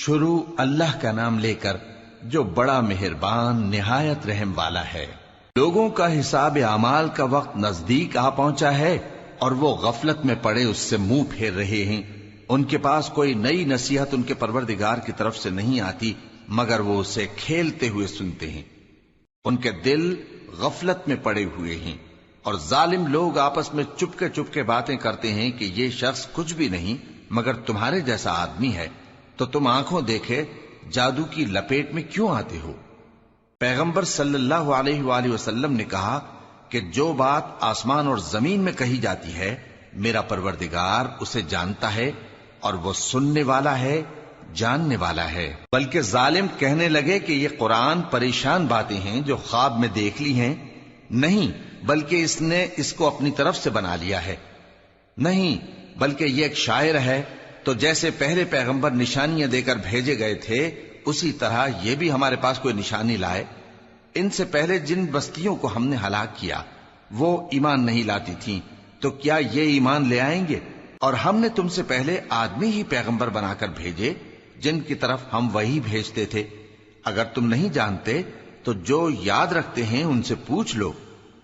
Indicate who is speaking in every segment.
Speaker 1: شروع اللہ کا نام لے کر جو بڑا مہربان نہایت رحم والا ہے۔ لوگوں کا حساب اعمال کا وقت نزدیک آ پہنچا ہے اور وہ غفلت میں پڑے اس سے منہ پھیر رہے ہیں۔ ان کے پاس کوئی نئی نصیحت ان کے پروردگار کی طرف سے نہیں آتی مگر وہ اسے کھیلتے ہوئے سنتے ہیں۔ ان کے دل غفلت میں پڑے ہوئے ہیں اور ظالم لوگ آپس میں چپکے باتیں کرتے ہیں کہ یہ شخص کچھ بھی نہیں مگر تمہارے جیسا آدمی ہے، تو تم آنکھوں دیکھے جادو کی لپیٹ میں کیوں آتے ہو؟ پیغمبر صلی اللہ علیہ وآلہ وسلم نے کہا کہ جو بات آسمان اور زمین میں کہی جاتی ہے میرا پروردگار اسے جانتا ہے اور وہ سننے والا ہے، جاننے والا ہے۔ بلکہ ظالم کہنے لگے کہ یہ قرآن پریشان باتیں ہیں جو خواب میں دیکھ لی ہیں، نہیں بلکہ اس نے اس کو اپنی طرف سے بنا لیا ہے، نہیں بلکہ یہ ایک شاعر ہے۔ تو جیسے پہلے پیغمبر نشانیاں دے کر بھیجے گئے تھے اسی طرح یہ بھی ہمارے پاس کوئی نشانی لائے۔ ان سے پہلے جن بستیوں کو ہم نے ہلاک کیا وہ ایمان نہیں لاتی تھیں، تو کیا یہ ایمان لے آئیں گے؟ اور ہم نے تم سے پہلے آدمی ہی پیغمبر بنا کر بھیجے جن کی طرف ہم وہی بھیجتے تھے۔ اگر تم نہیں جانتے تو جو یاد رکھتے ہیں ان سے پوچھ لو۔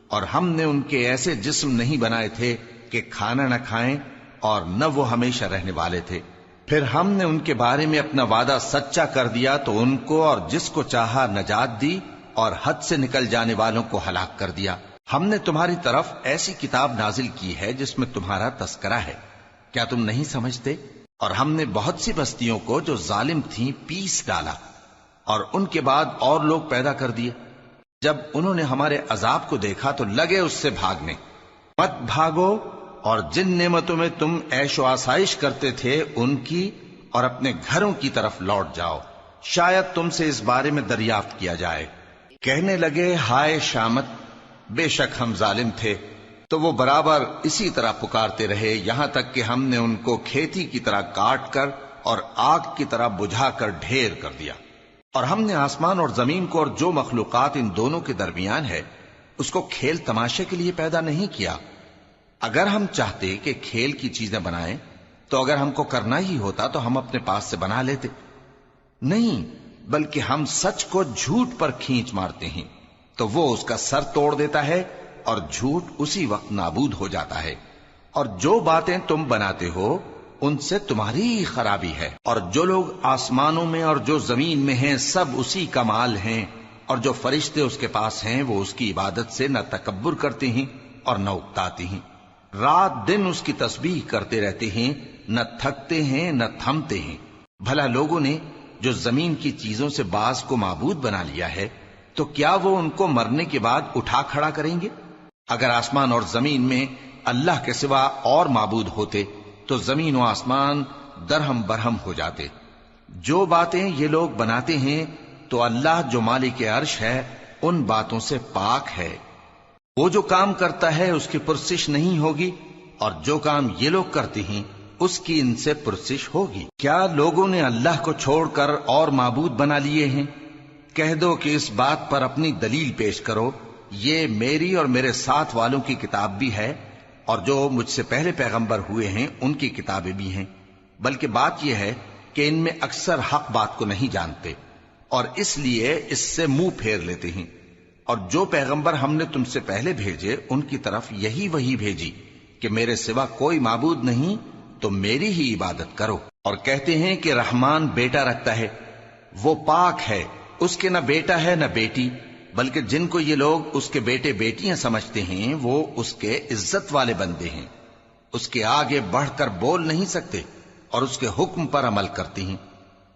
Speaker 1: اور ہم نے ان کے ایسے جسم نہیں بنائے تھے کہ کھانا نہ کھائیں اور نہ وہ ہمیشہ رہنے والے تھے۔ پھر ہم نے ان کے بارے میں اپنا وعدہ سچا کر دیا تو ان کو اور جس کو چاہا نجات دی اور حد سے نکل جانے والوں کو ہلاک کر دیا۔ ہم نے تمہاری طرف ایسی کتاب نازل کی ہے جس میں تمہارا تذکرہ ہے، کیا تم نہیں سمجھتے؟ اور ہم نے بہت سی بستیوں کو جو ظالم تھیں پیس ڈالا اور ان کے بعد اور لوگ پیدا کر دیے۔ جب انہوں نے ہمارے عذاب کو دیکھا تو لگے اس سے بھاگنے۔ مت بھاگو اور جن نعمتوں میں تم عیش و آسائش کرتے تھے ان کی اور اپنے گھروں کی طرف لوٹ جاؤ، شاید تم سے اس بارے میں دریافت کیا جائے۔ کہنے لگے ہائے شامت، بے شک ہم ظالم تھے، تو وہ برابر اسی طرح پکارتے رہے یہاں تک کہ ہم نے ان کو کھیتی کی طرح کاٹ کر اور آگ کی طرح بجھا کر ڈھیر کر دیا۔ اور ہم نے آسمان اور زمین کو اور جو مخلوقات ان دونوں کے درمیان ہے اس کو کھیل تماشے کے لیے پیدا نہیں کیا۔ اگر ہم چاہتے کہ کھیل کی چیزیں بنائیں تو اگر ہم کو کرنا ہی ہوتا تو ہم اپنے پاس سے بنا لیتے، نہیں بلکہ ہم سچ کو جھوٹ پر کھینچ مارتے ہیں تو وہ اس کا سر توڑ دیتا ہے اور جھوٹ اسی وقت نابود ہو جاتا ہے۔ اور جو باتیں تم بناتے ہو ان سے تمہاری ہی خرابی ہے۔ اور جو لوگ آسمانوں میں اور جو زمین میں ہیں سب اسی کا مال ہیں، اور جو فرشتے اس کے پاس ہیں وہ اس کی عبادت سے نہ تکبر کرتے ہیں اور نہ اکتاتے ہیں، رات دن اس کی تسبیح کرتے رہتے ہیں، نہ تھکتے ہیں نہ تھمتے ہیں۔ بھلا لوگوں نے جو زمین کی چیزوں سے بعض کو معبود بنا لیا ہے تو کیا وہ ان کو مرنے کے بعد اٹھا کھڑا کریں گے؟ اگر آسمان اور زمین میں اللہ کے سوا اور معبود ہوتے تو زمین و آسمان درہم برہم ہو جاتے۔ جو باتیں یہ لوگ بناتے ہیں تو اللہ جو مالک عرش ہے ان باتوں سے پاک ہے۔ وہ جو کام کرتا ہے اس کی پرسش نہیں ہوگی، اور جو کام یہ لوگ کرتے ہیں اس کی ان سے پرسش ہوگی۔ کیا لوگوں نے اللہ کو چھوڑ کر اور معبود بنا لیے ہیں؟ کہہ دو کہ اس بات پر اپنی دلیل پیش کرو، یہ میری اور میرے ساتھ والوں کی کتاب بھی ہے اور جو مجھ سے پہلے پیغمبر ہوئے ہیں ان کی کتابیں بھی ہیں، بلکہ بات یہ ہے کہ ان میں اکثر حق بات کو نہیں جانتے اور اس لیے اس سے منہ پھیر لیتے ہیں۔ اور جو پیغمبر ہم نے تم سے پہلے بھیجے ان کی طرف یہی وحی بھیجی کہ میرے سوا کوئی معبود نہیں تو میری ہی عبادت کرو۔ اور کہتے ہیں کہ رحمان بیٹا رکھتا ہے، وہ پاک ہے، اس کے نہ بیٹا ہے نہ بیٹی، بلکہ جن کو یہ لوگ اس کے بیٹے بیٹیاں سمجھتے ہیں وہ اس کے عزت والے بندے ہیں، اس کے آگے بڑھ کر بول نہیں سکتے اور اس کے حکم پر عمل کرتے ہیں۔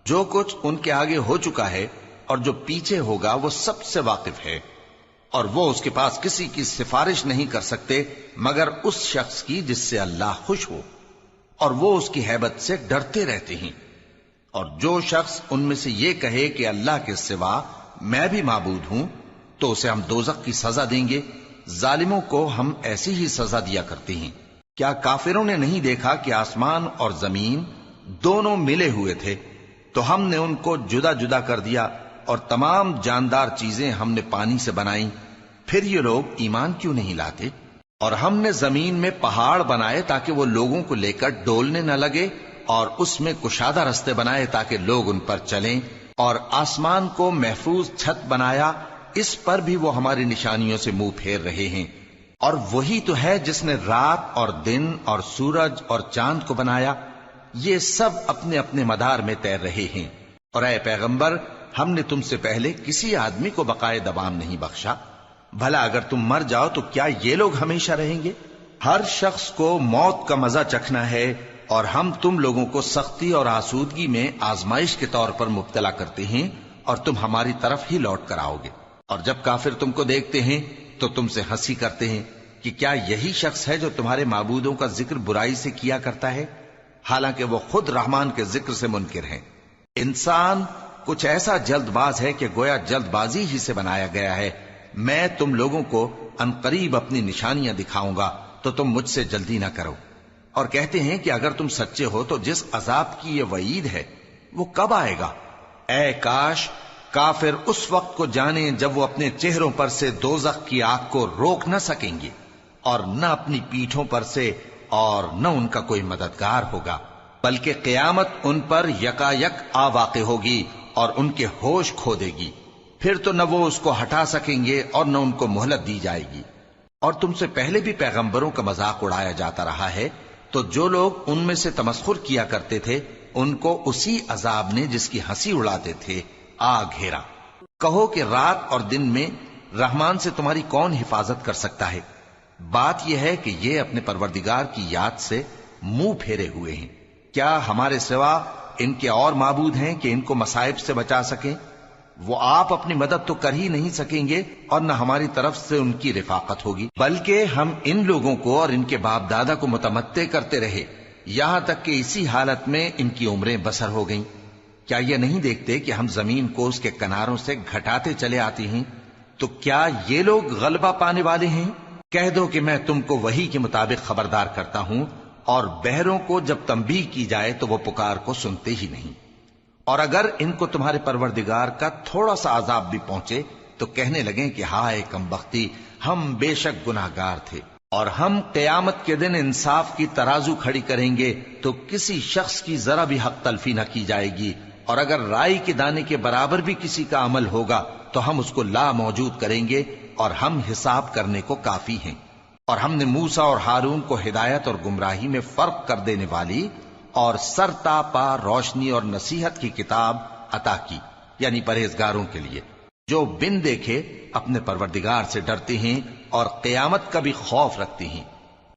Speaker 1: جو کچھ ان کے آگے ہو چکا ہے اور جو پیچھے ہوگا وہ سب سے واقف ہے، اور وہ اس کے پاس کسی کی سفارش نہیں کر سکتے مگر اس شخص کی جس سے اللہ خوش ہو، اور وہ اس کی ہیبت سے ڈرتے رہتے ہیں۔ اور جو شخص ان میں سے یہ کہے کہ اللہ کے سوا میں بھی معبود ہوں تو اسے ہم دوزخ کی سزا دیں گے، ظالموں کو ہم ایسی ہی سزا دیا کرتے ہیں۔ کیا کافروں نے نہیں دیکھا کہ آسمان اور زمین دونوں ملے ہوئے تھے تو ہم نے ان کو جدا جدا کر دیا اور تمام جاندار چیزیں ہم نے پانی سے بنائیں، پھر یہ لوگ ایمان کیوں نہیں لاتے؟ اور ہم نے زمین میں پہاڑ بنائے تاکہ وہ لوگوں کو لے کر ڈولنے نہ لگے اور اس میں کشادہ رستے بنائے تاکہ لوگ ان پر چلیں، اور آسمان کو محفوظ چھت بنایا، اس پر بھی وہ ہماری نشانیوں سے منہ پھیر رہے ہیں۔ اور وہی تو ہے جس نے رات اور دن اور سورج اور چاند کو بنایا، یہ سب اپنے اپنے مدار میں تیر رہے ہیں۔ اور اے پیغمبر، ہم نے تم سے پہلے کسی آدمی کو بقائے دوام نہیں بخشا، بھلا اگر تم مر جاؤ تو کیا یہ لوگ ہمیشہ رہیں گے؟ ہر شخص کو موت کا مزہ چکھنا ہے، اور ہم تم لوگوں کو سختی اور آسودگی میں آزمائش کے طور پر مبتلا کرتے ہیں، اور تم ہماری طرف ہی لوٹ کر آؤ گے۔ اور جب کافر تم کو دیکھتے ہیں تو تم سے ہنسی کرتے ہیں کہ کیا یہی شخص ہے جو تمہارے معبودوں کا ذکر برائی سے کیا کرتا ہے، حالانکہ وہ خود رحمان کے ذکر سے منکر ہیں۔ انسان کچھ ایسا جلد باز ہے کہ گویا جلد بازی ہی سے بنایا گیا ہے۔ میں تم لوگوں کو عنقریب اپنی نشانیاں دکھاؤں گا تو تم مجھ سے جلدی نہ کرو۔ اور کہتے ہیں کہ اگر تم سچے ہو تو جس عذاب کی یہ وعید ہے وہ کب آئے گا؟ اے کاش کافر اس وقت کو جانیں جب وہ اپنے چہروں پر سے دوزخ کی آگ کو روک نہ سکیں گے، اور نہ اپنی پیٹھوں پر سے، اور نہ ان کا کوئی مددگار ہوگا، بلکہ قیامت ان پر یکا یک آ واقع ہوگی اور ان کے ہوش کھو دے گی۔ پھر تو نہ وہ اس کو ہٹا سکیں گے اور نہ ان کو مہلت دی جائے گی۔ اور تم سے پہلے بھی پیغمبروں کا مذاق اڑایا جاتا رہا ہے، تو جو لوگ ان میں سے تمسخر کیا کرتے تھے ان کو اسی عذاب نے جس کی ہنسی اڑاتے تھے آ گھیرا۔ کہو کہ رات اور دن میں رحمان سے تمہاری کون حفاظت کر سکتا ہے؟ بات یہ ہے کہ یہ اپنے پروردگار کی یاد سے منہ پھیرے ہوئے ہیں۔ کیا ہمارے سوا ان کے اور معبود ہیں کہ ان کو مصائب سے بچا سکیں؟ وہ آپ اپنی مدد تو کر ہی نہیں سکیں گے، اور نہ ہماری طرف سے ان کی رفاقت ہوگی، بلکہ ہم ان لوگوں کو اور ان کے باپ دادا کو متمتع کرتے رہے، یہاں تک کہ اسی حالت میں ان کی عمریں بسر ہو گئیں۔ کیا یہ نہیں دیکھتے کہ ہم زمین کو اس کے کناروں سے گھٹاتے چلے آتے ہیں؟ تو کیا یہ لوگ غلبہ پانے والے ہیں؟ کہہ دو کہ میں تم کو وحی کے مطابق خبردار کرتا ہوں، اور بہروں کو جب تنبیہ کی جائے تو وہ پکار کو سنتے ہی نہیں۔ اور اگر ان کو تمہارے پروردگار کا تھوڑا سا عذاب بھی پہنچے تو کہنے لگیں کہ ہائے کم بختی، ہم بے شک گناہگار تھے۔ اور ہم قیامت کے دن انصاف کی ترازو کھڑی کریں گے تو کسی شخص کی ذرا بھی حق تلفی نہ کی جائے گی، اور اگر رائی کے دانے کے برابر بھی کسی کا عمل ہوگا تو ہم اس کو لا موجود کریں گے، اور ہم حساب کرنے کو کافی ہیں۔ اور ہم نے موسیٰ اور ہارون کو ہدایت اور گمراہی میں فرق کر دینے والی اور سر تا پا روشنی اور نصیحت کی کتاب عطا کی، یعنی پرہیزگاروں کے لیے جو بن دیکھے اپنے پروردگار سے ڈرتے ہیں اور قیامت کا بھی خوف رکھتے ہیں۔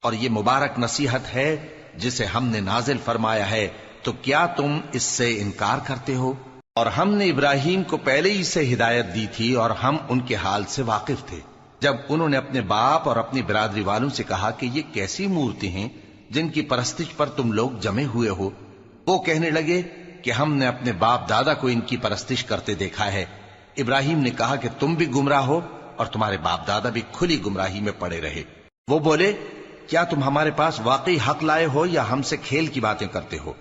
Speaker 1: اور یہ مبارک نصیحت ہے جسے ہم نے نازل فرمایا ہے، تو کیا تم اس سے انکار کرتے ہو؟ اور ہم نے ابراہیم کو پہلے ہی سے ہدایت دی تھی، اور ہم ان کے حال سے واقف تھے جب انہوں نے اپنے باپ اور اپنی برادری والوں سے کہا کہ یہ کیسی مورتی ہیں جن کی پرستش پر تم لوگ جمے ہوئے ہو؟ وہ کہنے لگے کہ ہم نے اپنے باپ دادا کو ان کی پرستش کرتے دیکھا ہے۔ ابراہیم نے کہا کہ تم بھی گمراہ ہو اور تمہارے باپ دادا بھی کھلی گمراہی میں پڑے رہے۔ وہ بولے کیا تم ہمارے پاس واقعی حق لائے ہو یا ہم سے کھیل کی باتیں کرتے ہو؟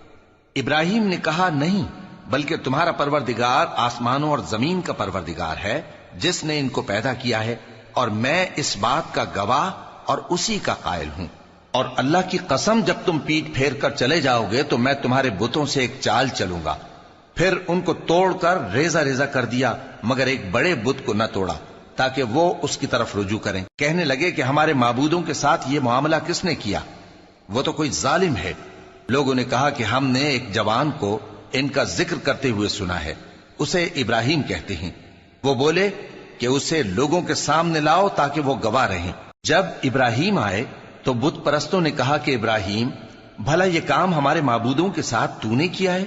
Speaker 1: ابراہیم نے کہا نہیں، بلکہ تمہارا پروردگار آسمانوں اور زمین کا پروردگار ہے جس نے ان کو پیدا کیا ہے، اور میں اس بات کا گواہ اور اسی کا قائل ہوں۔ اور اللہ کی قسم جب تم پیٹ پھیر کر چلے جاؤ گے تو میں تمہارے بتوں سے ایک چال چلوں گا۔ پھر ان کو توڑ کر ریزہ ریزہ کر دیا، مگر ایک بڑے بت کو نہ توڑا تاکہ وہ اس کی طرف رجوع کریں۔ کہنے لگے کہ ہمارے معبودوں کے ساتھ یہ معاملہ کس نے کیا؟ وہ تو کوئی ظالم ہے۔ لوگوں نے کہا کہ ہم نے ایک جوان کو ان کا ذکر کرتے ہوئے سنا ہے، اسے ابراہیم کہتے ہیں۔ وہ بولے کہ اسے لوگوں کے سامنے لاؤ تاکہ وہ گواہ رہیں۔ جب ابراہیم آئے تو بت پرستوں نے کہا کہ ابراہیم، بھلا یہ کام ہمارے معبودوں کے ساتھ تو نے کیا ہے؟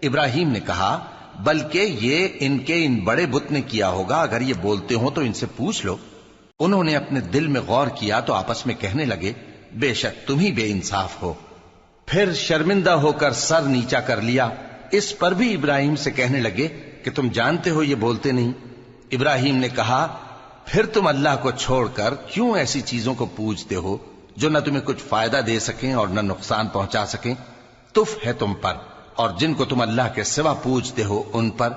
Speaker 1: ابراہیم نے کہا بلکہ یہ ان کے ان بڑے بت نے کیا ہوگا، اگر یہ بولتے ہوں تو ان سے پوچھ لو۔ انہوں نے اپنے دل میں غور کیا تو آپس میں کہنے لگے بے شک تم ہی بے انصاف ہو۔ پھر شرمندہ ہو کر سر نیچا کر لیا۔ اس پر بھی ابراہیم سے کہنے لگے کہ تم جانتے ہو یہ بولتے نہیں۔ ابراہیم نے کہا پھر تم اللہ کو چھوڑ کر کیوں ایسی چیزوں کو پوجتے ہو جو نہ تمہیں کچھ فائدہ دے سکیں اور نہ نقصان پہنچا سکیں؟ تف ہے تم پر اور جن کو تم اللہ کے سوا پوجتے ہو ان پر،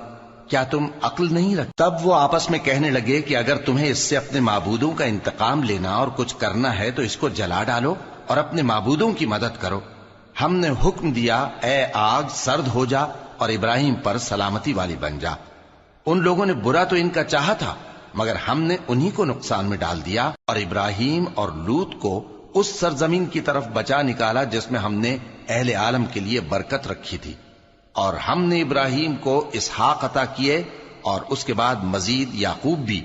Speaker 1: کیا تم عقل نہیں رکھتے؟ تب وہ آپس میں کہنے لگے کہ اگر تمہیں اس سے اپنے معبودوں کا انتقام لینا اور کچھ کرنا ہے تو اس کو جلا ڈالو اور اپنے معبودوں کی مدد کرو۔ ہم نے حکم دیا اے آگ سرد ہو جا اور ابراہیم پر سلامتی والی بن جا۔ ان لوگوں نے برا تو ان کا چاہا تھا، مگر ہم نے انہی کو نقصان میں ڈال دیا اور ابراہیم اور لوط کو اس سرزمین کی طرف بچا نکالا جس میں ہم نے اہل عالم کے لیے برکت رکھی تھی۔ اور ہم نے ابراہیم کو اسحاق عطا کیے اور اس کے بعد مزید یعقوب بھی،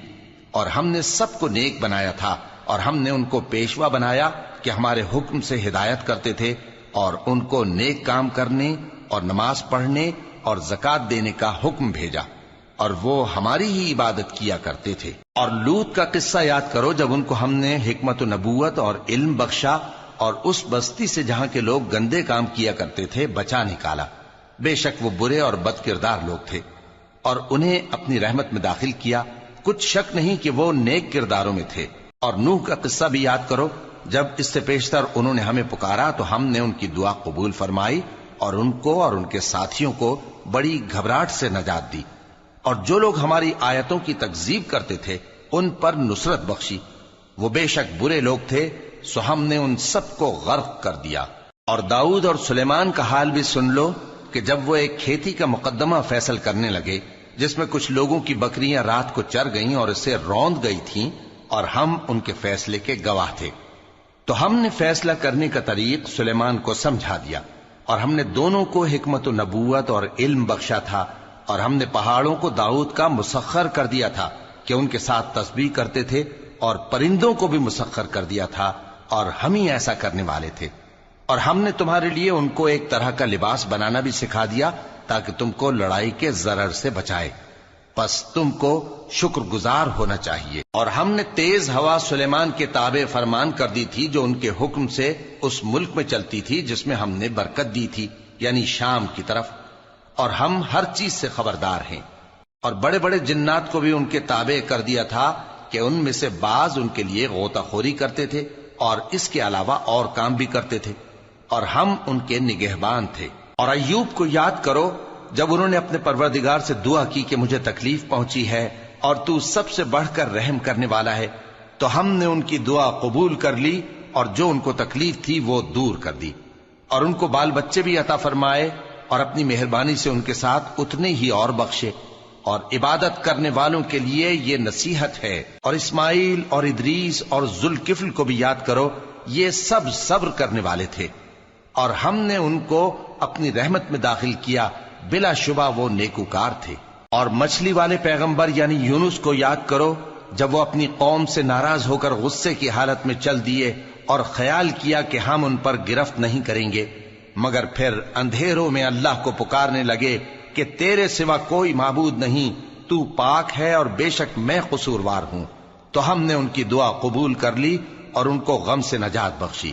Speaker 1: اور ہم نے سب کو نیک بنایا تھا، اور ہم نے ان کو پیشوا بنایا کہ ہمارے حکم سے ہدایت کرتے تھے، اور ان کو نیک کام کرنے اور نماز پڑھنے اور زکوٰۃ دینے کا حکم بھیجا، اور وہ ہماری ہی عبادت کیا کرتے تھے۔ اور لوط کا قصہ یاد کرو جب ان کو ہم نے حکمت و نبوت اور علم بخشا اور اس بستی سے جہاں کے لوگ گندے کام کیا کرتے تھے بچا نکالا۔ بے شک وہ برے اور بد کردار لوگ تھے، اور انہیں اپنی رحمت میں داخل کیا، کچھ شک نہیں کہ وہ نیک کرداروں میں تھے۔ اور نوح کا قصہ بھی یاد کرو جب اس سے پیشتر انہوں نے ہمیں پکارا تو ہم نے ان کی دعا قبول فرمائی اور ان کو اور ان کے ساتھیوں کو بڑی گھبراہٹ سے نجات دی، اور جو لوگ ہماری آیتوں کی تکذیب کرتے تھے ان پر نصرت بخشی۔ وہ بے شک برے لوگ تھے، سو ہم نے ان سب کو غرق کر دیا۔ اور داؤد اور سلیمان کا حال بھی سن لو کہ جب وہ ایک کھیتی کا مقدمہ فیصل کرنے لگے جس میں کچھ لوگوں کی بکریاں رات کو چر گئیں اور اسے روند گئی تھیں، اور ہم ان کے فیصلے کے گواہ تھے، تو ہم نے فیصلہ کرنے کا طریق سلیمان کو سمجھا دیا، اور ہم نے دونوں کو حکمت و نبوت اور علم بخشا تھا، اور ہم نے پہاڑوں کو داؤد کا مسخر کر دیا تھا کہ ان کے ساتھ تسبیح کرتے تھے، اور پرندوں کو بھی مسخر کر دیا تھا، اور ہم ہی ایسا کرنے والے تھے۔ اور ہم نے تمہارے لیے ان کو ایک طرح کا لباس بنانا بھی سکھا دیا تاکہ تم کو لڑائی کے ضرر سے بچائے، پس تم کو شکر گزار ہونا چاہیے۔ اور ہم نے تیز ہوا سلیمان کے تابع فرمان کر دی تھی جو ان کے حکم سے اس ملک میں چلتی تھی جس میں ہم نے برکت دی تھی، یعنی شام کی طرف، اور ہم ہر چیز سے خبردار ہیں۔ اور بڑے بڑے جنات کو بھی ان کے تابع کر دیا تھا کہ ان میں سے بعض ان کے لیے غوطہ خوری کرتے تھے اور اس کے علاوہ اور کام بھی کرتے تھے، اور ہم ان کے نگہبان تھے۔ اور ایوب کو یاد کرو جب انہوں نے اپنے پروردگار سے دعا کی کہ مجھے تکلیف پہنچی ہے اور تو سب سے بڑھ کر رحم کرنے والا ہے، تو ہم نے ان کی دعا قبول کر لی اور جو ان کو تکلیف تھی وہ دور کر دی، اور ان کو بال بچے بھی عطا فرمائے، اور اپنی مہربانی سے ان کے ساتھ اتنے ہی اور بخشے۔ اور عبادت کرنے والوں کے لیے یہ نصیحت ہے۔ اور اسماعیل اور ادریس اور ذوالکفل کو بھی یاد کرو، یہ سب صبر کرنے والے تھے، اور ہم نے ان کو اپنی رحمت میں داخل کیا، بلا شبہ وہ نیکوکار تھے۔ اور مچھلی والے پیغمبر یعنی یونس کو یاد کرو جب وہ اپنی قوم سے ناراض ہو کر غصے کی حالت میں چل دیے اور خیال کیا کہ ہم ان پر گرفت نہیں کریں گے، مگر پھر اندھیروں میں اللہ کو پکارنے لگے کہ تیرے سوا کوئی معبود نہیں، تو پاک ہے اور بے شک میں قصوروار ہوں، تو ہم نے ان کی دعا قبول کر لی اور ان کو غم سے نجات بخشی،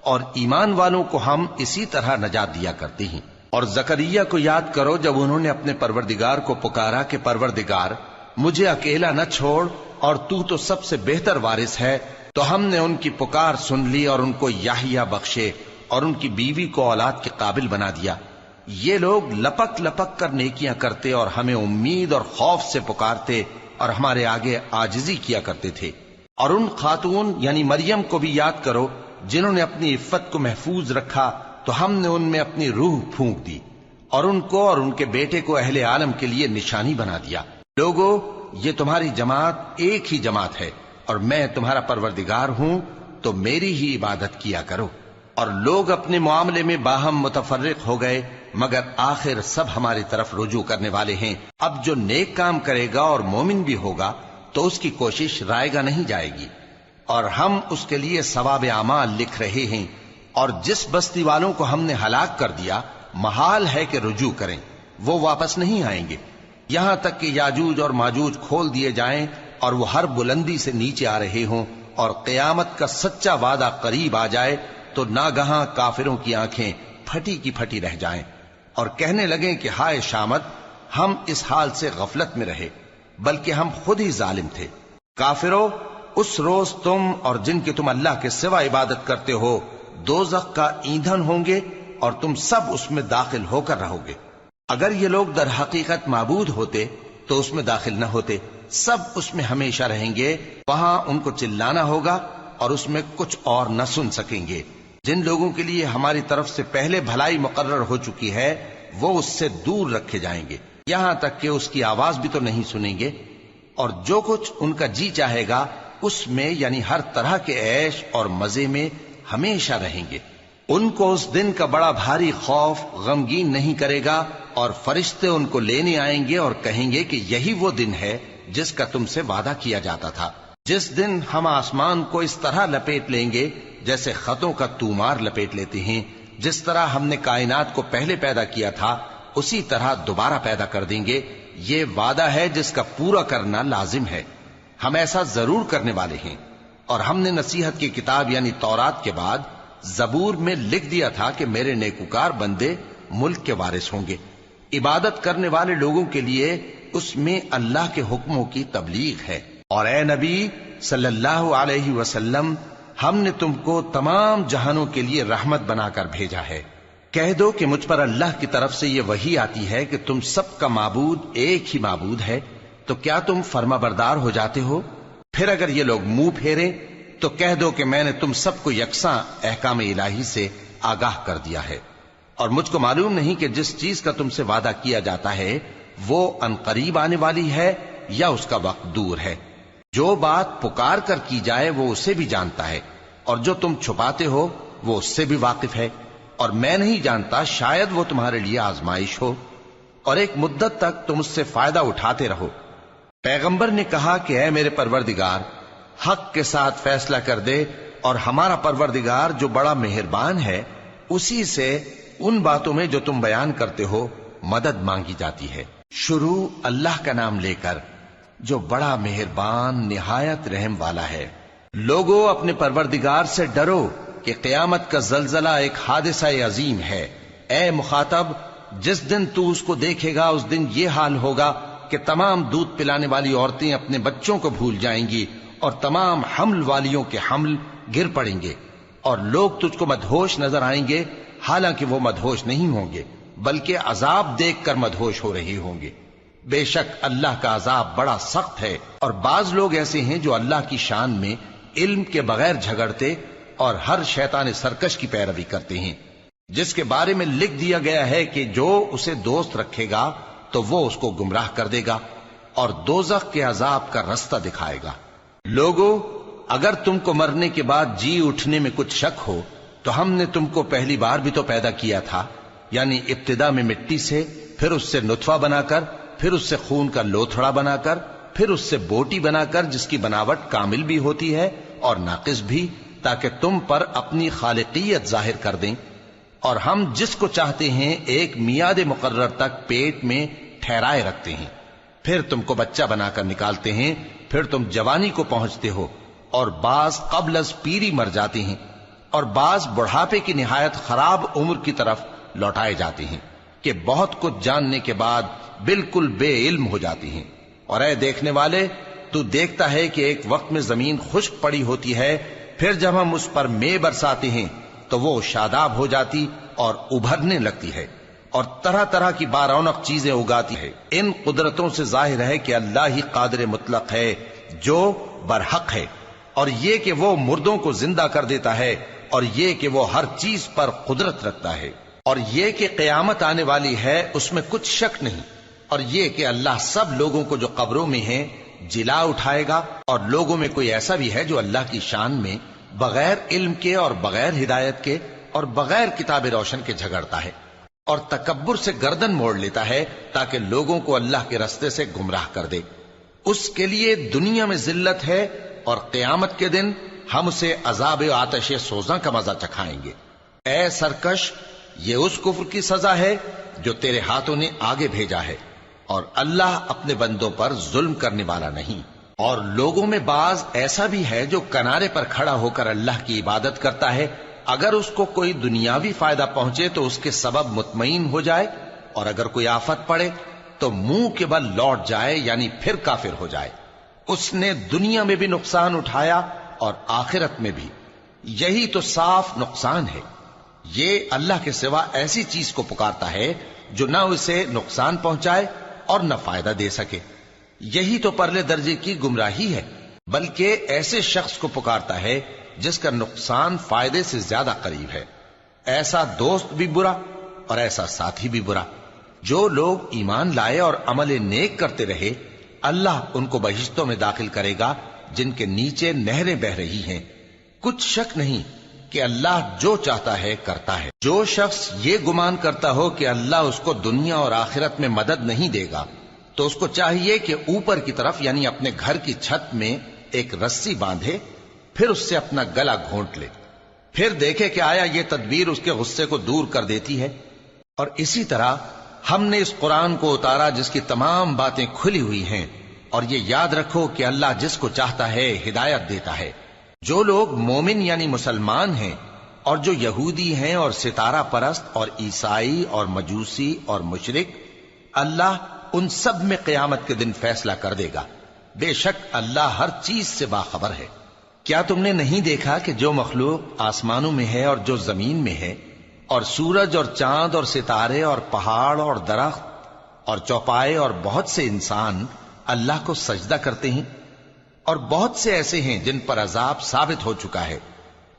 Speaker 1: اور ایمان والوں کو ہم اسی طرح نجات دیا کرتے ہیں۔ اور زکریا کو یاد کرو جب انہوں نے اپنے پروردگار کو پکارا کہ پروردگار مجھے اکیلا نہ چھوڑ اور تو سب سے بہتر وارث ہے، تو ہم نے ان کی پکار سن لی اور ان کو یحییٰ بخشے اور ان کی بیوی کو اولاد کے قابل بنا دیا۔ یہ لوگ لپک لپک کر نیکیاں کرتے اور ہمیں امید اور خوف سے پکارتے اور ہمارے آگے عاجزی کیا کرتے تھے۔ اور ان خاتون یعنی مریم کو بھی یاد کرو جنہوں نے اپنی عفت کو محفوظ رکھا، تو ہم نے ان میں اپنی روح پھونک دی اور ان کو اور ان کے بیٹے کو اہل عالم کے لیے نشانی بنا دیا۔ لوگو، یہ تمہاری جماعت ایک ہی جماعت ہے اور میں تمہارا پروردگار ہوں، تو میری ہی عبادت کیا کرو۔ اور لوگ اپنے معاملے میں باہم متفرق ہو گئے، مگر آخر سب ہماری طرف رجوع کرنے والے ہیں۔ اب جو نیک کام کرے گا اور مومن بھی ہوگا تو اس کی کوشش رائے گا نہیں جائے گی، اور ہم اس کے لیے ثواب اعمال لکھ رہے ہیں۔ اور جس بستی والوں کو ہم نے ہلاک کر دیا محال ہے کہ رجوع کریں، وہ واپس نہیں آئیں گے، یہاں تک کہ یاجوج اور ماجوج کھول دیے جائیں اور وہ ہر بلندی سے نیچے آ رہے ہوں، اور قیامت کا سچا وعدہ قریب آ جائے تو ناگہاں کافروں کی آنکھیں پھٹی کی پھٹی رہ جائیں اور کہنے لگیں کہ ہائے شامت، ہم اس حال سے غفلت میں رہے، بلکہ ہم خود ہی ظالم تھے۔ کافرو، اس روز تم اور جن کی تم اللہ کے سوا عبادت کرتے ہو دوزخ کا ایندھن ہوں گے اور تم سب اس میں داخل ہو کر رہو گے۔ اگر یہ لوگ در حقیقت معبود ہوتے تو اس میں داخل نہ ہوتے، سب اس میں ہمیشہ رہیں گے، وہاں ان کو چلانا ہوگا اور اس میں کچھ اور نہ سن سکیں گے۔ جن لوگوں کے لیے ہماری طرف سے پہلے بھلائی مقرر ہو چکی ہے وہ اس سے دور رکھے جائیں گے، یہاں تک کہ اس کی آواز بھی تو نہیں سنیں گے، اور جو کچھ ان کا جی چاہے گا اس میں یعنی ہر طرح کے عیش اور مزے میں ہمیشہ رہیں گے۔ ان کو اس دن کا بڑا بھاری خوف غمگین نہیں کرے گا، اور فرشتے ان کو لینے آئیں گے اور کہیں گے کہ یہی وہ دن ہے جس کا تم سے وعدہ کیا جاتا تھا، جس دن ہم آسمان کو اس طرح لپیٹ لیں گے جیسے خطوں کا تومار لپیٹ لیتے ہیں، جس طرح ہم نے کائنات کو پہلے پیدا کیا تھا اسی طرح دوبارہ پیدا کر دیں گے۔ یہ وعدہ ہے جس کا پورا کرنا لازم ہے، ہم ایسا ضرور کرنے والے ہیں۔ اور ہم نے نصیحت کی کتاب یعنی تورات کے بعد زبور میں لکھ دیا تھا کہ میرے نیکوکار بندے ملک کے وارث ہوں گے۔ عبادت کرنے والے لوگوں کے لیے اس میں اللہ کے حکموں کی تبلیغ ہے۔ اور اے نبی صلی اللہ علیہ وسلم، ہم نے تم کو تمام جہانوں کے لیے رحمت بنا کر بھیجا ہے۔ کہہ دو کہ مجھ پر اللہ کی طرف سے یہ وحی آتی ہے کہ تم سب کا معبود ایک ہی معبود ہے، تو کیا تم فرما بردار ہو جاتے ہو؟ پھر اگر یہ لوگ منہ پھیریں تو کہہ دو کہ میں نے تم سب کو یکساں احکام الہی سے آگاہ کر دیا ہے، اور مجھ کو معلوم نہیں کہ جس چیز کا تم سے وعدہ کیا جاتا ہے وہ عنقریب آنے والی ہے یا اس کا وقت دور ہے۔ جو بات پکار کر کی جائے وہ اسے بھی جانتا ہے، اور جو تم چھپاتے ہو وہ اس سے بھی واقف ہے، اور میں نہیں جانتا شاید وہ تمہارے لیے آزمائش ہو، اور ایک مدت تک تم اس سے فائدہ اٹھاتے رہو۔ پیغمبر نے کہا کہ اے میرے پروردگار، حق کے ساتھ فیصلہ کر دے، اور ہمارا پروردگار جو بڑا مہربان ہے اسی سے ان باتوں میں جو تم بیان کرتے ہو مدد مانگی جاتی ہے۔ شروع اللہ کا نام لے کر جو بڑا مہربان نہایت رحم والا ہے۔ لوگو اپنے پروردگار سے ڈرو کہ قیامت کا زلزلہ ایک حادثہ عظیم ہے۔ اے مخاطب، جس دن تو اس کو دیکھے گا اس دن یہ حال ہوگا کہ تمام دودھ پلانے والی عورتیں اپنے بچوں کو بھول جائیں گی، اور تمام حمل والیوں کے حمل گر پڑیں گے، اور لوگ تجھ کو مدہوش نظر آئیں گے، حالانکہ وہ مدہوش نہیں ہوں گے بلکہ عذاب دیکھ کر مدہوش ہو رہے ہوں گے۔ بے شک اللہ کا عذاب بڑا سخت ہے۔ اور بعض لوگ ایسے ہیں جو اللہ کی شان میں علم کے بغیر جھگڑتے اور ہر شیطان سرکش کی پیروی کرتے ہیں، جس کے بارے میں لکھ دیا گیا ہے کہ جو اسے دوست رکھے گا تو وہ اس کو گمراہ کر دے گا اور دوزخ کے عذاب کا رستہ دکھائے گا۔ لوگو، اگر تم کو مرنے کے بعد جی اٹھنے میں کچھ شک ہو تو ہم نے تم کو پہلی بار بھی تو پیدا کیا تھا، یعنی ابتدا میں مٹی سے، پھر اس سے نطفہ بنا کر، پھر اس سے خون کا لوتھڑا بنا کر، پھر اس سے بوٹی بنا کر جس کی بناوٹ کامل بھی ہوتی ہے اور ناقص بھی، تاکہ تم پر اپنی خالقیت ظاہر کر دیں۔ اور ہم جس کو چاہتے ہیں ایک میعاد مقرر تک پیٹ میں ٹھہرائے رکھتے ہیں، پھر تم کو بچہ بنا کر نکالتے ہیں، پھر تم جوانی کو پہنچتے ہو، اور بعض قبل از پیری مر جاتے ہیں، اور بعض بڑھاپے کی نہایت خراب عمر کی طرف لوٹائے جاتے ہیں کہ بہت کچھ جاننے کے بعد بالکل بے علم ہو جاتی ہیں۔ اور اے دیکھنے والے، تو دیکھتا ہے کہ ایک وقت میں زمین خشک پڑی ہوتی ہے، پھر جب ہم اس پر مے برساتے ہیں تو وہ شاداب ہو جاتی اور ابھرنے لگتی ہے، اور طرح طرح کی بارونق چیزیں اگاتی ہے۔ ان قدرتوں سے ظاہر ہے کہ اللہ ہی قادر مطلق ہے جو برحق ہے، اور یہ کہ وہ مردوں کو زندہ کر دیتا ہے، اور یہ کہ وہ ہر چیز پر قدرت رکھتا ہے، اور یہ کہ قیامت آنے والی ہے اس میں کچھ شک نہیں، اور یہ کہ اللہ سب لوگوں کو جو قبروں میں ہیں جلا اٹھائے گا، اور لوگوں میں کوئی ایسا بھی ہے جو اللہ کی شان میں بغیر علم کے اور بغیر ہدایت کے اور بغیر کتاب روشن کے جھگڑتا ہے، اور تکبر سے گردن موڑ لیتا ہے تاکہ لوگوں کو اللہ کے رستے سے گمراہ کر دے۔ اس کے لیے دنیا میں ذلت ہے، اور قیامت کے دن ہم اسے عذاب آتش سوزاں کا مزہ چکھائیں گے۔ اے سرکش، یہ اس کفر کی سزا ہے جو تیرے ہاتھوں نے آگے بھیجا ہے، اور اللہ اپنے بندوں پر ظلم کرنے والا نہیں۔ اور لوگوں میں بعض ایسا بھی ہے جو کنارے پر کھڑا ہو کر اللہ کی عبادت کرتا ہے، اگر اس کو کوئی دنیاوی فائدہ پہنچے تو اس کے سبب مطمئن ہو جائے، اور اگر کوئی آفت پڑے تو منہ کے بل لوٹ جائے، یعنی پھر کافر ہو جائے۔ اس نے دنیا میں بھی نقصان اٹھایا اور آخرت میں بھی، یہی تو صاف نقصان ہے۔ یہ اللہ کے سوا ایسی چیز کو پکارتا ہے جو نہ اسے نقصان پہنچائے اور نہ فائدہ دے سکے، یہی تو پرلے درجے کی گمراہی ہے۔ بلکہ ایسے شخص کو پکارتا ہے جس کا نقصان فائدے سے زیادہ قریب ہے۔ ایسا دوست بھی برا اور ایسا ساتھی بھی برا۔ جو لوگ ایمان لائے اور عمل نیک کرتے رہے، اللہ ان کو بہشتوں میں داخل کرے گا جن کے نیچے نہریں بہ رہی ہیں۔ کچھ شک نہیں کہ اللہ جو چاہتا ہے کرتا ہے۔ جو شخص یہ گمان کرتا ہو کہ اللہ اس کو دنیا اور آخرت میں مدد نہیں دے گا، تو اس کو چاہیے کہ اوپر کی طرف یعنی اپنے گھر کی چھت میں ایک رسی باندھے، پھر اس سے اپنا گلا گھونٹ لے، پھر دیکھے کہ آیا یہ تدبیر اس کے غصے کو دور کر دیتی ہے۔ اور اسی طرح ہم نے اس قرآن کو اتارا جس کی تمام باتیں کھلی ہوئی ہیں، اور یہ یاد رکھو کہ اللہ جس کو چاہتا ہے ہدایت دیتا ہے۔ جو لوگ مومن یعنی مسلمان ہیں اور جو یہودی ہیں اور ستارہ پرست اور عیسائی اور مجوسی اور مشرک، اللہ ان سب میں قیامت کے دن فیصلہ کر دے گا۔ بے شک اللہ ہر چیز سے باخبر ہے۔ کیا تم نے نہیں دیکھا کہ جو مخلوق آسمانوں میں ہے اور جو زمین میں ہے، اور سورج اور چاند اور ستارے اور پہاڑ اور درخت اور چوپائے اور بہت سے انسان اللہ کو سجدہ کرتے ہیں، اور بہت سے ایسے ہیں جن پر عذاب ثابت ہو چکا ہے،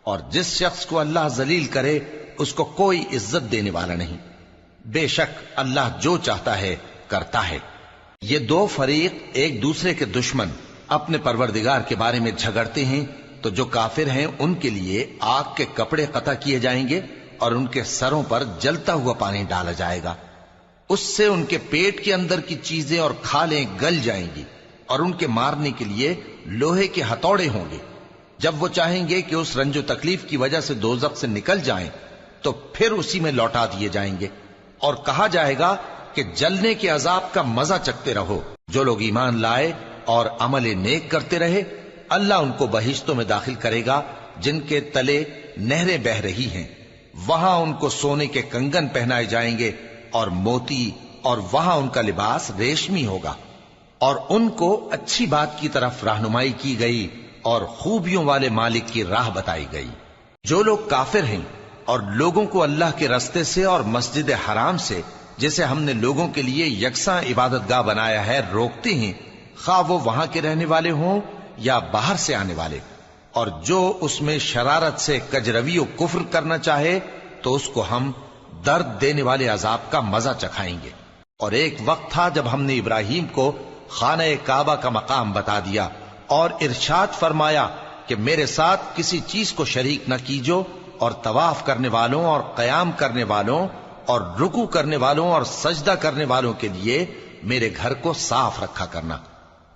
Speaker 1: اور جس شخص کو اللہ ذلیل کرے اس کو کوئی عزت دینے والا نہیں۔ بے شک اللہ جو چاہتا ہے کرتا ہے۔ یہ دو فریق ایک دوسرے کے دشمن اپنے پروردگار کے بارے میں جھگڑتے ہیں، تو جو کافر ہیں ان کے لیے آگ کے کپڑے قطع کیے جائیں گے اور ان کے سروں پر جلتا ہوا پانی ڈالا جائے گا۔ اس سے ان کے پیٹ کے اندر کی چیزیں اور کھالیں گل جائیں گی، اور ان کے مارنے کے لیے لوہے کے ہتھوڑے ہوں گے۔ جب وہ چاہیں گے کہ اس رنج و تکلیف کی وجہ سے دوزخ سے نکل جائیں تو پھر اسی میں لوٹا دیے جائیں گے، اور کہا جائے گا کہ جلنے کے عذاب کا مزہ چکھتے رہو۔ جو لوگ ایمان لائے اور عمل نیک کرتے رہے، اللہ ان کو بہشتوں میں داخل کرے گا جن کے تلے نہریں بہ رہی ہیں۔ وہاں ان کو سونے کے کنگن پہنائے جائیں گے اور موتی، اور وہاں ان کا لباس ریشمی ہوگا، اور ان کو اچھی بات کی طرف رہنمائی کی گئی اور خوبیوں والے مالک کی راہ بتائی گئی۔ جو لوگ کافر ہیں اور لوگوں کو اللہ کے رستے سے اور مسجد حرام سے، جسے ہم نے لوگوں کے لیے یکساں عبادت گاہ بنایا ہے، روکتے ہیں، خواہ وہ وہاں کے رہنے والے ہوں یا باہر سے آنے والے، اور جو اس میں شرارت سے کجروی و کفر کرنا چاہے تو اس کو ہم درد دینے والے عذاب کا مزہ چکھائیں گے۔ اور ایک وقت تھا جب ہم نے ابراہیم کو خانہ کعبہ کا مقام بتا دیا اور ارشاد فرمایا کہ میرے ساتھ کسی چیز کو شریک نہ کیجو، اور طواف کرنے والوں اور قیام کرنے والوں اور رکوع کرنے والوں اور سجدہ کرنے والوں کے لیے میرے گھر کو صاف رکھا کرنا۔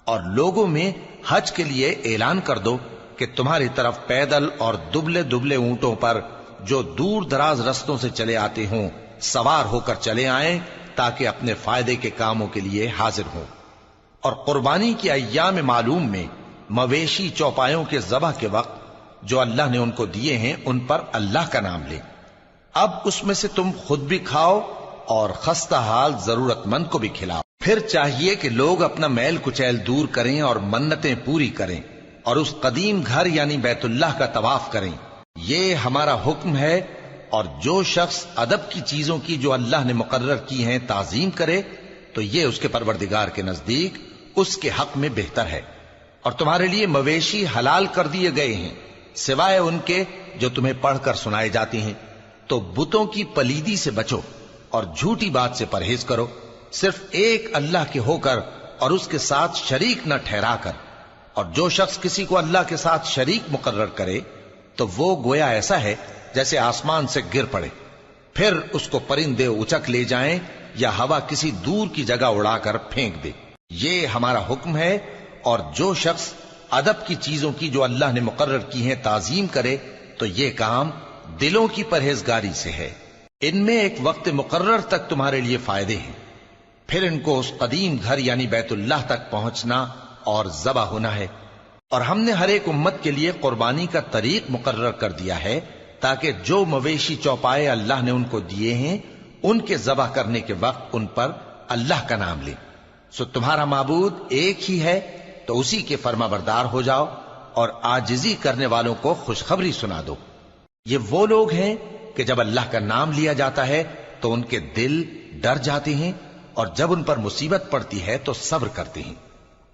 Speaker 1: اور لوگوں میں حج کے لیے اعلان کر دو کہ تمہاری طرف پیدل اور دبلے دبلے اونٹوں پر جو دور دراز رستوں سے چلے آتے ہوں سوار ہو کر چلے آئیں، تاکہ اپنے فائدے کے کاموں کے لیے حاضر ہوں۔ اور قربانی کی ایام معلوم میں مویشی چوپایوں کے ذبح کے وقت جو اللہ نے ان کو دیے ہیں ان پر اللہ کا نام لیں۔ اب اس میں سے تم خود بھی کھاؤ اور خستہ حال ضرورت مند کو بھی کھلاؤ۔ پھر چاہیے کہ لوگ اپنا میل کچیل دور کریں اور منتیں پوری کریں، اور اس قدیم گھر یعنی بیت اللہ کا طواف کریں۔ یہ ہمارا حکم ہے، اور جو شخص ادب کی چیزوں کی جو اللہ نے مقرر کی ہیں تعظیم کرے تو یہ اس کے پروردگار کے نزدیک اس کے حق میں بہتر ہے۔ اور تمہارے لیے مویشی حلال کر دیے گئے ہیں سوائے ان کے جو تمہیں پڑھ کر سنائے جاتے ہیں۔ تو بتوں کی پلیدی سے بچو اور جھوٹی بات سے پرہیز کرو، صرف ایک اللہ کے ہو کر اور اس کے ساتھ شریک نہ ٹھہرا کر۔ اور جو شخص کسی کو اللہ کے ساتھ شریک مقرر کرے تو وہ گویا ایسا ہے جیسے آسمان سے گر پڑے، پھر اس کو پرندے اچک لے جائیں یا ہوا کسی دور کی جگہ اڑا کر پھینک دے۔ یہ ہمارا حکم ہے، اور جو شخص ادب کی چیزوں کی جو اللہ نے مقرر کی ہیں تعظیم کرے تو یہ کام دلوں کی پرہیزگاری سے ہے۔ ان میں ایک وقت مقرر تک تمہارے لیے فائدے ہیں، پھر ان کو اس قدیم گھر یعنی بیت اللہ تک پہنچنا اور ذبح ہونا ہے۔ اور ہم نے ہر ایک امت کے لیے قربانی کا طریق مقرر کر دیا ہے، تاکہ جو مویشی چوپائے اللہ نے ان کو دیے ہیں ان کے ذبح کرنے کے وقت ان پر اللہ کا نام لیں۔ سو تمہارا معبود ایک ہی ہے، تو اسی کے فرما بردار ہو جاؤ اور عاجزی کرنے والوں کو خوشخبری سنا دو۔ یہ وہ لوگ ہیں کہ جب اللہ کا نام لیا جاتا ہے تو ان کے دل ڈر جاتے ہیں، اور جب ان پر مصیبت پڑتی ہے تو صبر کرتے ہیں،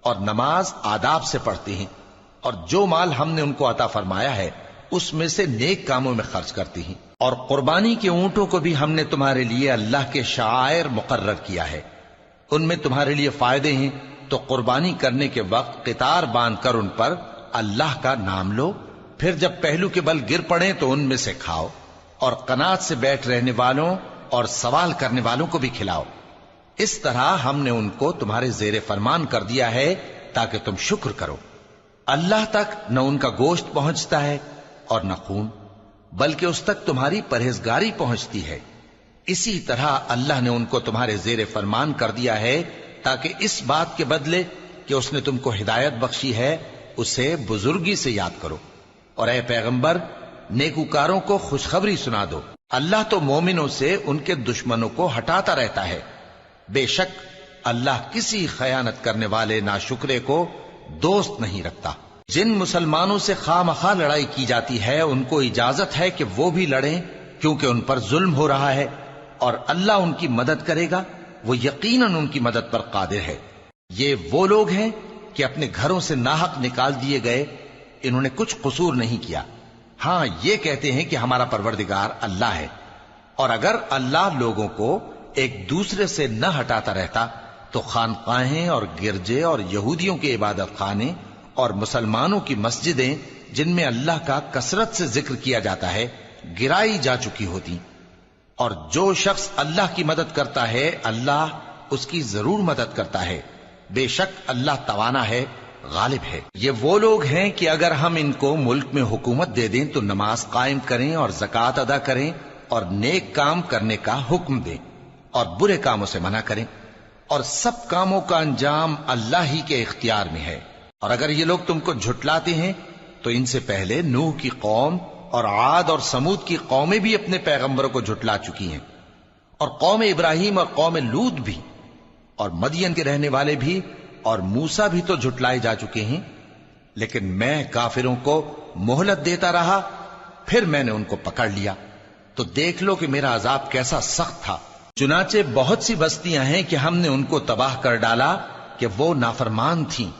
Speaker 1: اور نماز آداب سے پڑھتے ہیں۔ اور جو مال ہم نے ان کو عطا فرمایا ہے اس میں سے نیک کاموں میں خرچ کرتی ہیں، اور قربانی کے اونٹوں کو بھی ہم نے تمہارے لیے اللہ کے شعائر مقرر کیا ہے، ان میں تمہارے لیے فائدے ہیں، تو قربانی کرنے کے وقت قطار باندھ کر ان پر اللہ کا نام لو، پھر جب پہلو کے بل گر پڑیں تو ان میں سے کھاؤ، اور قناعت سے بیٹھ رہنے والوں اور سوال کرنے والوں کو بھی کھلاؤ۔ اس طرح ہم نے ان کو تمہارے زیر فرمان کر دیا ہے تاکہ تم شکر کرو۔ اللہ تک نہ ان کا گوشت پہنچتا ہے اور نہ خون، بلکہ اس تک تمہاری پرہیزگاری پہنچتی ہے۔ اسی طرح اللہ نے ان کو تمہارے زیر فرمان کر دیا ہے تاکہ اس بات کے بدلے کہ اس نے تم کو ہدایت بخشی ہے اسے بزرگی سے یاد کرو۔ اور اے پیغمبر، نیکوکاروں کو خوشخبری سنا دو، اللہ تو مومنوں سے ان کے دشمنوں کو ہٹاتا رہتا ہے۔ بے شک اللہ کسی خیانت کرنے والے ناشکرے کو دوست نہیں رکھتا۔ جن مسلمانوں سے خواہ مخواہ لڑائی کی جاتی ہے ان کو اجازت ہے کہ وہ بھی لڑیں، کیونکہ ان پر ظلم ہو رہا ہے، اور اللہ ان کی مدد کرے گا، وہ یقیناً ان کی مدد پر قادر ہے۔ یہ وہ لوگ ہیں کہ اپنے گھروں سے ناحق نکال دیے گئے، انہوں نے کچھ قصور نہیں کیا، ہاں یہ کہتے ہیں کہ ہمارا پروردگار اللہ ہے۔ اور اگر اللہ لوگوں کو ایک دوسرے سے نہ ہٹاتا رہتا تو خانقاہیں اور گرجے اور یہودیوں کے عبادت خانے اور مسلمانوں کی مسجدیں جن میں اللہ کا کثرت سے ذکر کیا جاتا ہے گرائی جا چکی ہوتی۔ اور جو شخص اللہ کی مدد کرتا ہے اللہ اس کی ضرور مدد کرتا ہے، بے شک اللہ توانا ہے، غالب ہے۔ یہ وہ لوگ ہیں کہ اگر ہم ان کو ملک میں حکومت دے دیں تو نماز قائم کریں اور زکوٰۃ ادا کریں اور نیک کام کرنے کا حکم دیں اور برے کاموں سے منع کریں، اور سب کاموں کا انجام اللہ ہی کے اختیار میں ہے۔ اور اگر یہ لوگ تم کو جھٹلاتے ہیں تو ان سے پہلے نوح کی قوم اور عاد اور سمود کی قومیں بھی اپنے پیغمبروں کو جھٹلا چکی ہیں، اور قوم ابراہیم اور قوم لوط بھی، اور مدین کے رہنے والے بھی، اور موسیٰ بھی تو جھٹلائے جا چکے ہیں۔ لیکن میں کافروں کو مہلت دیتا رہا، پھر میں نے ان کو پکڑ لیا، تو دیکھ لو کہ میرا عذاب کیسا سخت تھا۔ چنانچہ بہت سی بستیاں ہیں کہ ہم نے ان کو تباہ کر ڈالا کہ وہ نافرمان تھیں،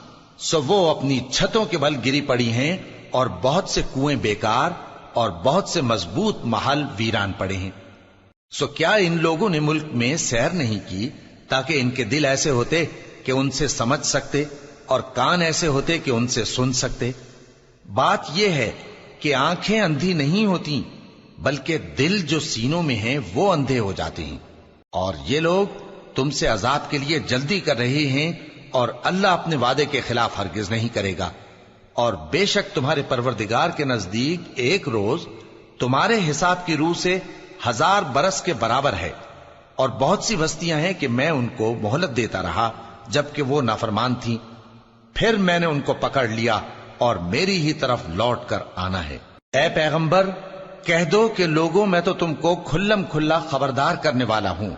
Speaker 1: سو وہ اپنی چھتوں کے بل گری پڑی ہیں، اور بہت سے کنویں بیکار اور بہت سے مضبوط محل ویران پڑے ہیں۔ سو کیا ان لوگوں نے ملک میں سیر نہیں کی تاکہ ان کے دل ایسے ہوتے کہ ان سے سمجھ سکتے اور کان ایسے ہوتے کہ ان سے سن سکتے؟ بات یہ ہے کہ آنکھیں اندھی نہیں ہوتی، بلکہ دل جو سینوں میں ہیں وہ اندھے ہو جاتے ہیں۔ اور یہ لوگ تم سے عذاب کے لیے جلدی کر رہے ہیں، اور اللہ اپنے وعدے کے خلاف ہرگز نہیں کرے گا۔ اور بے شک تمہارے پروردگار کے نزدیک ایک روز تمہارے حساب کی روح سے 1000 برس کے برابر ہے۔ اور بہت سی بستیاں ہیں کہ میں ان کو مہلت دیتا رہا جبکہ وہ نافرمان تھیں، پھر میں نے ان کو پکڑ لیا اور میری ہی طرف لوٹ کر آنا ہے۔ اے پیغمبر، کہہ دو کہ لوگوں میں تو تم کو کھلم کھلا خبردار کرنے والا ہوں،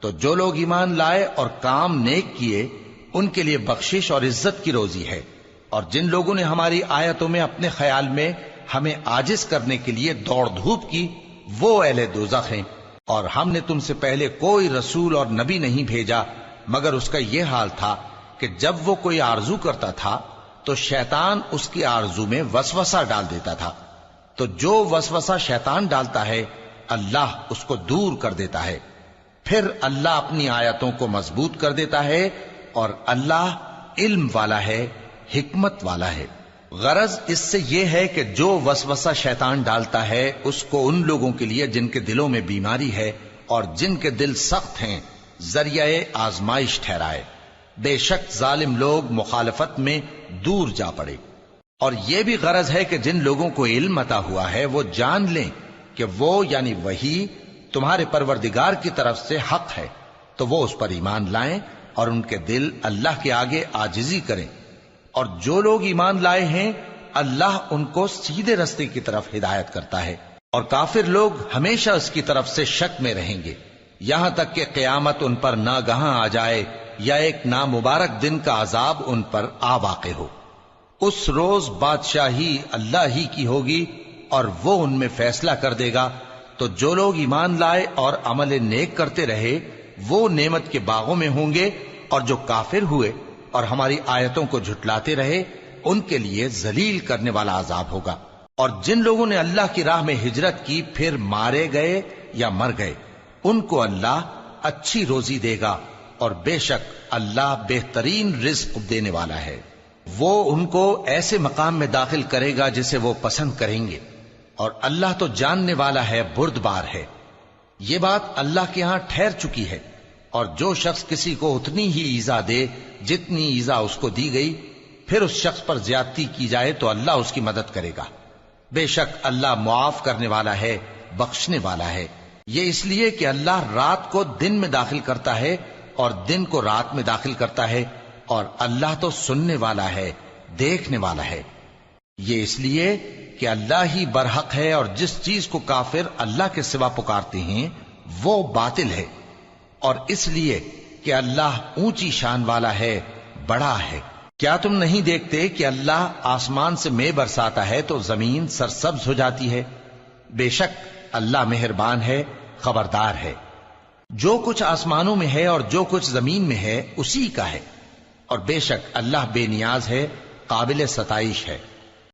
Speaker 1: تو جو لوگ ایمان لائے اور کام نیک کیے ان کے لیے بخشش اور عزت کی روزی ہے، اور جن لوگوں نے ہماری آیتوں میں اپنے خیال میں ہمیں عاجز کرنے کے لیے دوڑ دھوپ کی وہ اہل دوزخ ہیں۔ اور ہم نے تم سے پہلے کوئی رسول اور نبی نہیں بھیجا مگر اس کا یہ حال تھا کہ جب وہ کوئی آرزو کرتا تھا تو شیطان اس کی آرزو میں وسوسہ ڈال دیتا تھا، تو جو وسوسہ شیطان ڈالتا ہے اللہ اس کو دور کر دیتا ہے، پھر اللہ اپنی آیتوں کو مضبوط کر دیتا ہے، اور اللہ علم والا ہے، حکمت والا ہے۔ غرض اس سے یہ ہے کہ جو وسوسہ شیطان ڈالتا ہے اس کو ان لوگوں کے لیے جن کے دلوں میں بیماری ہے اور جن کے دل سخت ہیں ذریعہ آزمائش ٹھہرائے۔ بے شک ظالم لوگ مخالفت میں دور جا پڑے۔ اور یہ بھی غرض ہے کہ جن لوگوں کو علم عطا ہوا ہے وہ جان لیں کہ وہ یعنی وحی تمہارے پروردگار کی طرف سے حق ہے، تو وہ اس پر ایمان لائیں اور ان کے دل اللہ کے آگے عاجزی کریں۔ اور جو لوگ ایمان لائے ہیں اللہ ان کو سیدھے رستے کی طرف ہدایت کرتا ہے، اور کافر لوگ ہمیشہ اس کی طرف سے شک میں رہیں گے یہاں تک کہ قیامت ان پر ناگہاں آ جائے یا ایک نامبارک دن کا عذاب ان پر آ واقع ہو۔ اس روز بادشاہی اللہ ہی کی ہوگی اور وہ ان میں فیصلہ کر دے گا، تو جو لوگ ایمان لائے اور عمل نیک کرتے رہے وہ نعمت کے باغوں میں ہوں گے، اور جو کافر ہوئے اور ہماری آیتوں کو جھٹلاتے رہے ان کے لیے ذلیل کرنے والا عذاب ہوگا۔ اور جن لوگوں نے اللہ کی راہ میں ہجرت کی پھر مارے گئے یا مر گئے ان کو اللہ اچھی روزی دے گا، اور بے شک اللہ بہترین رزق دینے والا ہے۔ وہ ان کو ایسے مقام میں داخل کرے گا جسے وہ پسند کریں گے، اور اللہ تو جاننے والا ہے، بردبار ہے۔ یہ بات اللہ کے ہاں ٹھہر چکی ہے، اور جو شخص کسی کو اتنی ہی ایذا دے جتنی ایذا اس کو دی گئی، پھر اس شخص پر زیادتی کی جائے تو اللہ اس کی مدد کرے گا۔ بے شک اللہ معاف کرنے والا ہے، بخشنے والا ہے۔ یہ اس لیے کہ اللہ رات کو دن میں داخل کرتا ہے اور دن کو رات میں داخل کرتا ہے، اور اللہ تو سننے والا ہے، دیکھنے والا ہے۔ یہ اس لیے کہ اللہ ہی برحق ہے، اور جس چیز کو کافر اللہ کے سوا پکارتے ہیں وہ باطل ہے، اور اس لیے کہ اللہ اونچی شان والا ہے، بڑا ہے۔ کیا تم نہیں دیکھتے کہ اللہ آسمان سے مے برساتا ہے تو زمین سرسبز ہو جاتی ہے؟ بے شک اللہ مہربان ہے، خبردار ہے۔ جو کچھ آسمانوں میں ہے اور جو کچھ زمین میں ہے اسی کا ہے، اور بے شک اللہ بے نیاز ہے، قابل ستائش ہے۔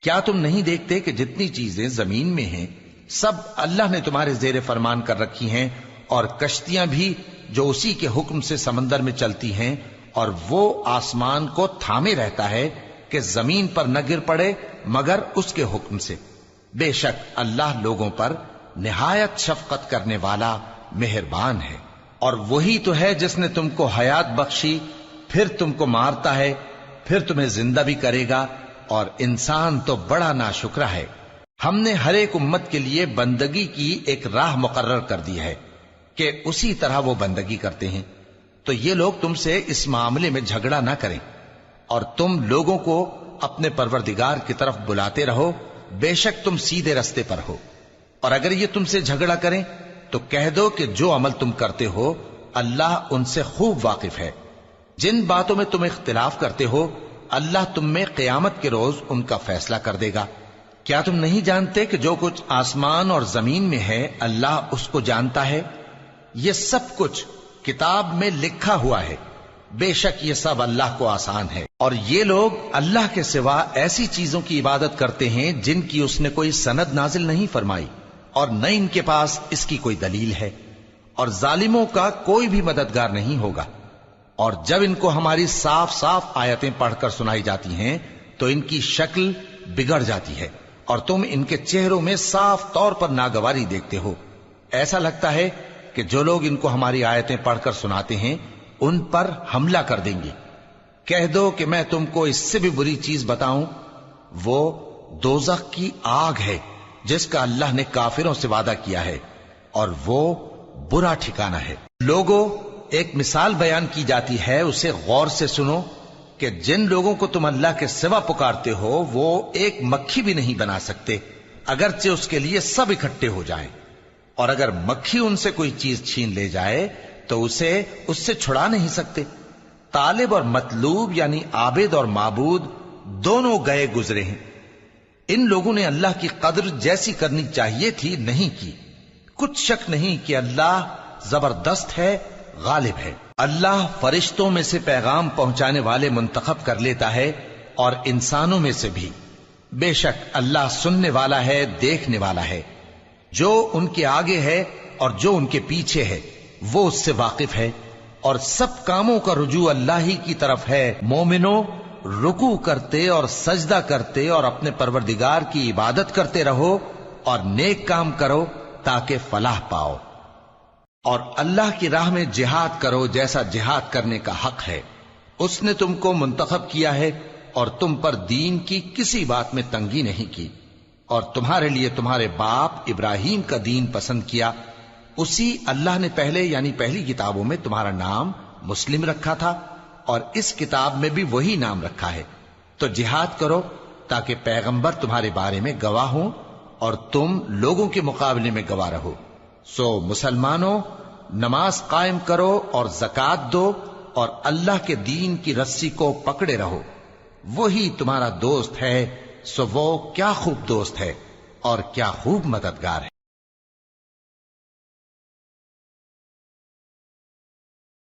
Speaker 1: کیا تم نہیں دیکھتے کہ جتنی چیزیں زمین میں ہیں سب اللہ نے تمہارے زیر فرمان کر رکھی ہیں، اور کشتیاں بھی جو اسی کے حکم سے سمندر میں چلتی ہیں، اور وہ آسمان کو تھامے رہتا ہے کہ زمین پر نہ گر پڑے مگر اس کے حکم سے۔ بے شک اللہ لوگوں پر نہایت شفقت کرنے والا مہربان ہے۔ اور وہی تو ہے جس نے تم کو حیات بخشی، پھر تم کو مارتا ہے، پھر تمہیں زندہ بھی کرے گا، اور انسان تو بڑا ناشکرا ہے۔ ہم نے ہر ایک امت کے لیے بندگی کی ایک راہ مقرر کر دی ہے کہ اسی طرح وہ بندگی کرتے ہیں، تو یہ لوگ تم سے اس معاملے میں جھگڑا نہ کریں، اور تم لوگوں کو اپنے پروردگار کی طرف بلاتے رہو، بے شک تم سیدھے رستے پر ہو۔ اور اگر یہ تم سے جھگڑا کریں تو کہہ دو کہ جو عمل تم کرتے ہو اللہ ان سے خوب واقف ہے۔ جن باتوں میں تم اختلاف کرتے ہو اللہ تم میں قیامت کے روز ان کا فیصلہ کر دے گا۔ کیا تم نہیں جانتے کہ جو کچھ آسمان اور زمین میں ہے اللہ اس کو جانتا ہے؟ یہ سب کچھ کتاب میں لکھا ہوا ہے، بے شک یہ سب اللہ کو آسان ہے۔ اور یہ لوگ اللہ کے سوا ایسی چیزوں کی عبادت کرتے ہیں جن کی اس نے کوئی سند نازل نہیں فرمائی، اور نہ ان کے پاس اس کی کوئی دلیل ہے، اور ظالموں کا کوئی بھی مددگار نہیں ہوگا۔ اور جب ان کو ہماری صاف صاف آیتیں پڑھ کر سنائی جاتی ہیں تو ان کی شکل بگڑ جاتی ہے، اور تم ان کے چہروں میں صاف طور پر ناگواری دیکھتے ہو۔ ایسا لگتا ہے کہ جو لوگ ان کو ہماری آیتیں پڑھ کر سناتے ہیں ان پر حملہ کر دیں گے۔ کہہ دو کہ میں تم کو اس سے بھی بری چیز بتاؤں، وہ دوزخ کی آگ ہے جس کا اللہ نے کافروں سے وعدہ کیا ہے، اور وہ برا ٹھکانہ ہے۔ لوگوں، ایک مثال بیان کی جاتی ہے، اسے غور سے سنو کہ جن لوگوں کو تم اللہ کے سوا پکارتے ہو وہ ایک مکھی بھی نہیں بنا سکتے اگرچہ اس کے لیے سب اکٹھے ہو جائیں، اور اگر مکھی ان سے کوئی چیز چھین لے جائے تو اسے اس سے چھڑا نہیں سکتے۔ طالب اور مطلوب یعنی عابد اور معبود دونوں گئے گزرے ہیں۔ ان لوگوں نے اللہ کی قدر جیسی کرنی چاہیے تھی نہیں کی۔ کچھ شک نہیں کہ اللہ زبردست ہے، غالب ہے۔ اللہ فرشتوں میں سے پیغام پہنچانے والے منتخب کر لیتا ہے اور انسانوں میں سے بھی۔ بے شک اللہ سننے والا ہے، دیکھنے والا ہے۔ جو ان کے آگے ہے اور جو ان کے پیچھے ہے وہ اس سے واقف ہے، اور سب کاموں کا رجوع اللہ ہی کی طرف ہے۔ مومنوں، رکوع کرتے اور سجدہ کرتے اور اپنے پروردگار کی عبادت کرتے رہو اور نیک کام کرو تاکہ فلاح پاؤ، اور اللہ کی راہ میں جہاد کرو جیسا جہاد کرنے کا حق ہے۔ اس نے تم کو منتخب کیا ہے اور تم پر دین کی کسی بات میں تنگی نہیں کی، اور تمہارے لیے تمہارے باپ ابراہیم کا دین پسند کیا۔ اسی اللہ نے پہلے یعنی پہلی کتابوں میں تمہارا نام مسلم رکھا تھا، اور اس کتاب میں بھی وہی نام رکھا ہے۔ تو جہاد کرو تاکہ پیغمبر تمہارے بارے میں گواہ ہوں اور تم لوگوں کے مقابلے میں گواہ رہو۔ سو مسلمانوں، نماز قائم کرو اور زکوٰۃ دو اور اللہ کے دین کی رسی کو پکڑے رہو، وہی تمہارا دوست ہے۔ سو وہ کیا خوب دوست ہے اور کیا خوب مددگار ہے۔